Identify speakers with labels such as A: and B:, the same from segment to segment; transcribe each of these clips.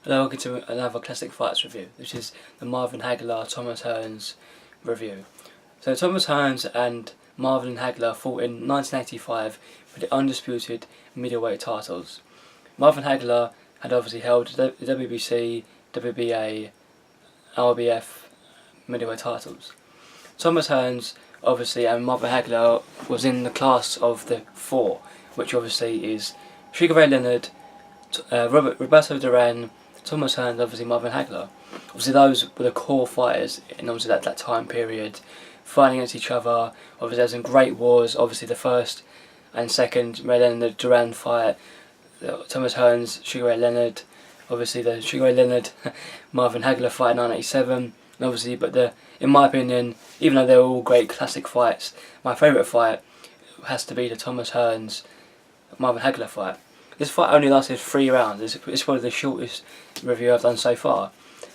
A: Hello, welcome to another Classic Fights review. This is the Marvin Hagler Thomas Hearns review. So Thomas Hearns and Marvin Hagler fought in 1985 for the undisputed middleweight titles. Marvin Hagler had obviously held the WBC, WBA, RBF middleweight titles. Thomas Hearns obviously and Marvin Hagler was in the class of the four, which obviously is Sugar Ray Leonard, Roberto Duran, Thomas Hearns, obviously Marvin Hagler. Obviously those were the core fighters in obviously that time period, fighting against each other. Obviously there was some great wars, obviously the first and second Ray Leonard Duran fight, Thomas Hearns, Sugar Ray Leonard, obviously the Sugar Ray Leonard Marvin Hagler fight in 1987, and obviously in my opinion, even though they're all great classic fights, my favourite fight has to be the Thomas Hearns Marvin Hagler fight. This fight only lasted 3 rounds. It's probably the shortest review I've done so far.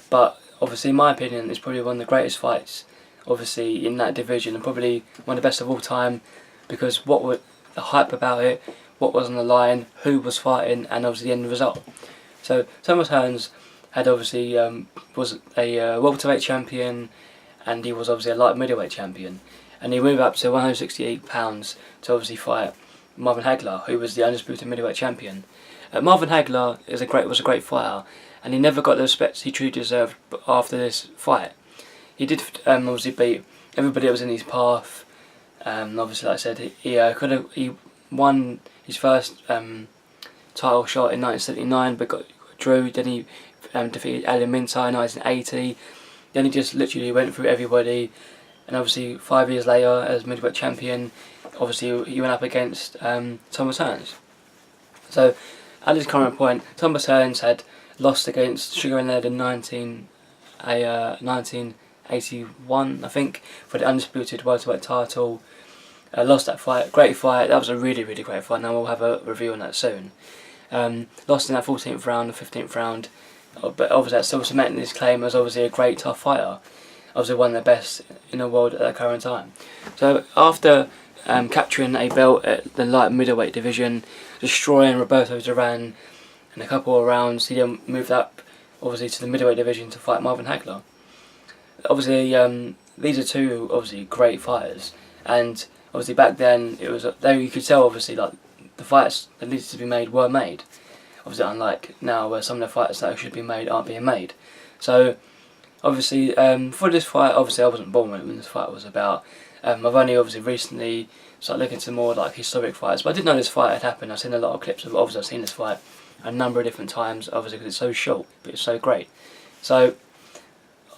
A: But obviously, in my opinion, it's probably one of the greatest fights, obviously, in that division, and probably one of the best of all time, because what was the hype about it, what was on the line, who was fighting, and obviously the end result. So Thomas Hearns had obviously was a welterweight champion, and he was obviously a light middleweight champion, and he moved up to 168 pounds to obviously fight Marvin Hagler, who was the undisputed middleweight champion. Marvin Hagler was a great fighter, and he never got the respect he truly deserved after this fight. He did obviously beat everybody that was in his path. Obviously, like I said, he won his first title shot in 1979, but got drew. Then he defeated Alan Minter in 1980. Then he just literally went through everybody. And obviously 5 years later, as middleweight champion, obviously he went up against Thomas Hearns. So at this current point, Thomas Hearns had lost against Sugar Ray Leonard in 1981, I think, for the undisputed welterweight title. Lost that fight, great fight. That was a really great fight. Now we'll have a review on that soon. Lost in that 14th round, the 15th round, but obviously that still cemented his claim as obviously a great tough fighter. Obviously one of the best in the world at that current time. So after capturing a belt at the light middleweight division, destroying Roberto Duran in a couple of rounds, he then moved up obviously to the middleweight division to fight Marvin Hagler. Obviously these are two obviously great fighters, and obviously back then it was there you could tell obviously like the fights that needed to be made were made. Obviously unlike now where some of the fights that should be made aren't being made. So obviously, for this fight, obviously I wasn't born when this fight was about. I've only obviously recently started looking into more like historic fights, but I didn't know this fight had happened. I've seen a lot of clips of it. Obviously I've seen this fight a number of different times, obviously because it's so short, but it's so great. So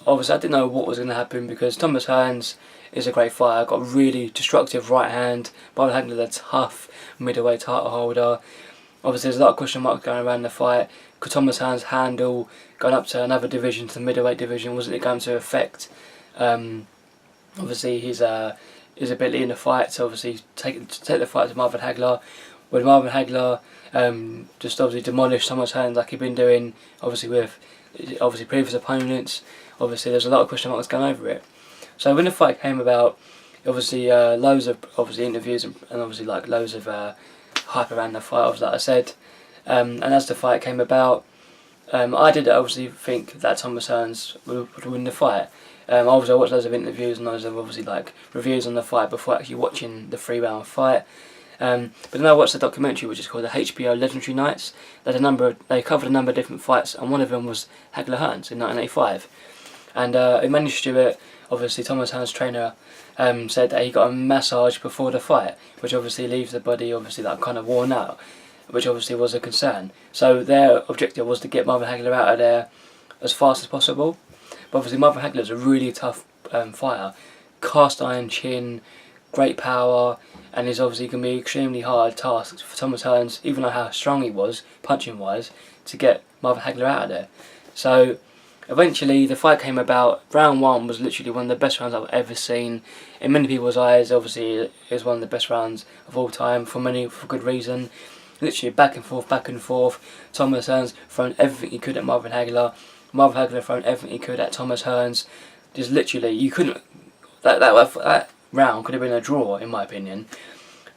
A: obviously I didn't know what was going to happen because Thomas Hearns is a great fighter, got a really destructive right hand, Marvin Hagler a tough middleweight title holder. Obviously there's a lot of question marks going around the fight. Could Thomas Hearns handle going up to another division, to the middleweight division? Wasn't it going to affect obviously his ability in the fight to obviously take the fight to Marvin Hagler? Would Marvin Hagler just obviously demolish Thomas Hearns like he'd been doing obviously with previous opponents? Obviously there's a lot of question marks going over it. So when the fight came about, obviously loads of obviously interviews and obviously like loads of hype around the fight, obviously like I said. And as the fight came about, I did obviously think that Thomas Hearns would win the fight. Obviously I watched loads of interviews and loads of obviously like reviews on the fight before actually watching the 3-round fight. But then I watched the documentary which is called the HBO Legendary Nights. They covered a number of different fights, and one of them was Hagler Hearns in 1985. And in Manny Stewart, obviously Thomas Hearns' trainer said that he got a massage before the fight, which obviously leaves the body obviously like kind of worn out, which obviously was a concern. So their objective was to get Marvin Hagler out of there as fast as possible. But obviously Marvin Hagler is a really tough fighter, cast iron chin, great power, and is obviously going to be extremely hard task for Thomas Hearns, even though how strong he was punching wise, to get Marvin Hagler out of there. So eventually the fight came about. Round 1 was literally one of the best rounds I've ever seen. In many people's eyes, obviously it is one of the best rounds of all time for good reason. Literally back and forth. Thomas Hearns throwing everything he could at Marvin Hagler. Marvin Hagler throwing everything he could at Thomas Hearns. Just literally, you couldn't. That round could have been a draw in my opinion.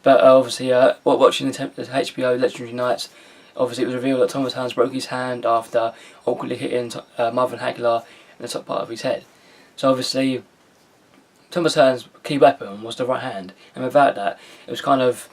A: But obviously, watching the HBO Legendary Nights, obviously it was revealed that Thomas Hearns broke his hand after awkwardly hitting Marvin Hagler in the top part of his head. So obviously Thomas Hearns' key weapon was the right hand, and without that, it was kind of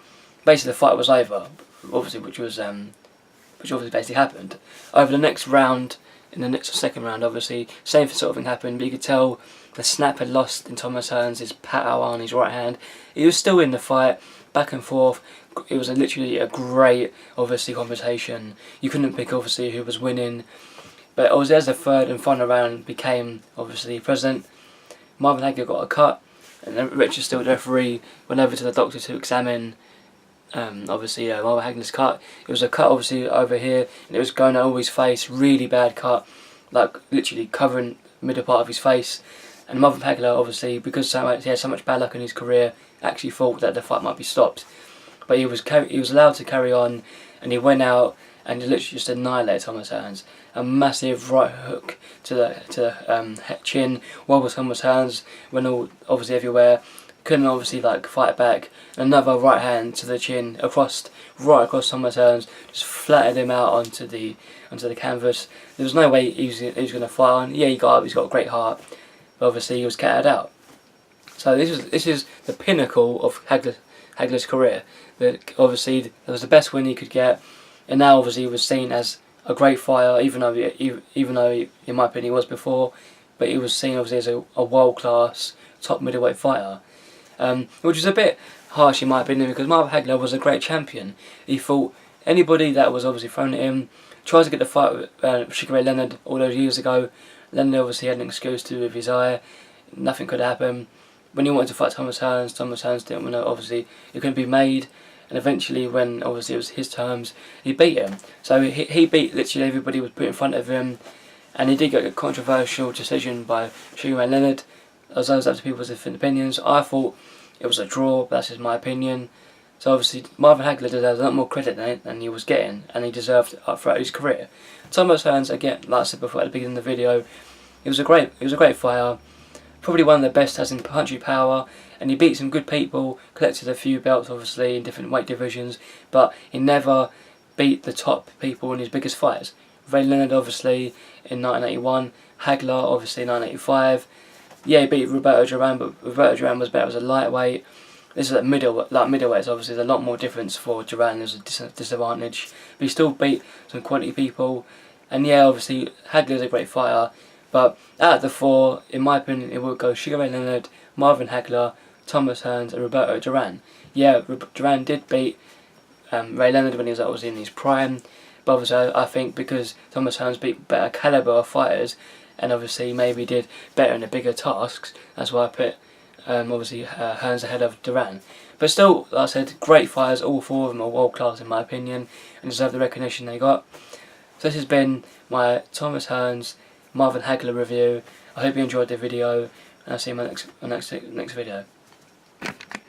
A: basically the fight was over. Obviously, which obviously basically happened. Over the next round, in the next second round, obviously same sort of thing happened, but you could tell the snap had lost in Thomas Hearns' power on his right hand. He was still in the fight, back and forth. It was literally a great, obviously, competition. You couldn't pick obviously who was winning, but obviously as the third and final round became obviously present, Marvin Hagler got a cut, and then Richard Stewart, the referee, went over to the doctor to examine obviously Marvin Hagler's cut. It was a cut obviously over here, and it was going over his face, really bad cut, like literally covering the middle part of his face. And Marvin Hagler, obviously, because he had so much bad luck in his career, actually thought that the fight might be stopped. But he was allowed to carry on, and he went out and he literally just annihilated Thomas Hearns. A massive right hook to the chin. Wobbled Thomas Hearns, went all obviously everywhere. Couldn't obviously like fight back. Another right hand to the chin, right across Thomas Hearns, just flattened him out onto the canvas. There was no way he was going to fight on. Yeah, he got up. He's got a great heart, but obviously he was catted out. So this is the pinnacle of Hagler's career. That obviously it was the best win he could get, and now obviously he was seen as a great fighter, even though in my opinion he was before, but he was seen obviously as a world class top middleweight fighter, which is a bit harsh in my opinion because Marvin Hagler was a great champion. He fought anybody that was obviously thrown at him. Tried to get the fight with Sugar Ray Leonard all those years ago. Leonard obviously had an excuse to do with his eye. Nothing could happen. When he wanted to fight Thomas Hearns didn't want to, obviously it couldn't be made, and eventually when obviously it was his terms, he beat him. So he beat literally everybody was put in front of him, and he did get a controversial decision by Sugar Ray Leonard. As I was up to people's different opinions, I thought it was a draw, but that's just my opinion. So obviously Marvin Hagler deserves a lot more credit than he was getting, and he deserved it throughout his career. Thomas Hearns, again, like I said before at the beginning of the video, he was a great fighter. Probably one of the best as in punching power, and he beat some good people, collected a few belts obviously in different weight divisions, but he never beat the top people in his biggest fights. Ray Leonard obviously in 1981, Hagler obviously in 1985. Yeah, he beat Roberto Duran, but Roberto Duran was better as a lightweight. This is like middleweight, so obviously there's a lot more difference for Duran. There's a disadvantage, but he still beat some quality people. And yeah, obviously Hagler's a great fighter. But out of the four, in my opinion, it would go Sugar Ray Leonard, Marvin Hagler, Thomas Hearns, and Roberto Duran. Yeah, Duran did beat Ray Leonard when he was obviously in his prime, but obviously I think because Thomas Hearns beat better caliber of fighters, and obviously maybe did better in the bigger tasks, that's why I put obviously Hearns ahead of Duran. But still, like I said, great fighters, all four of them are world class in my opinion, and deserve the recognition they got. So this has been my Thomas Hearns Marvin Hagler review. I hope you enjoyed the video, and I'll see you in my next video.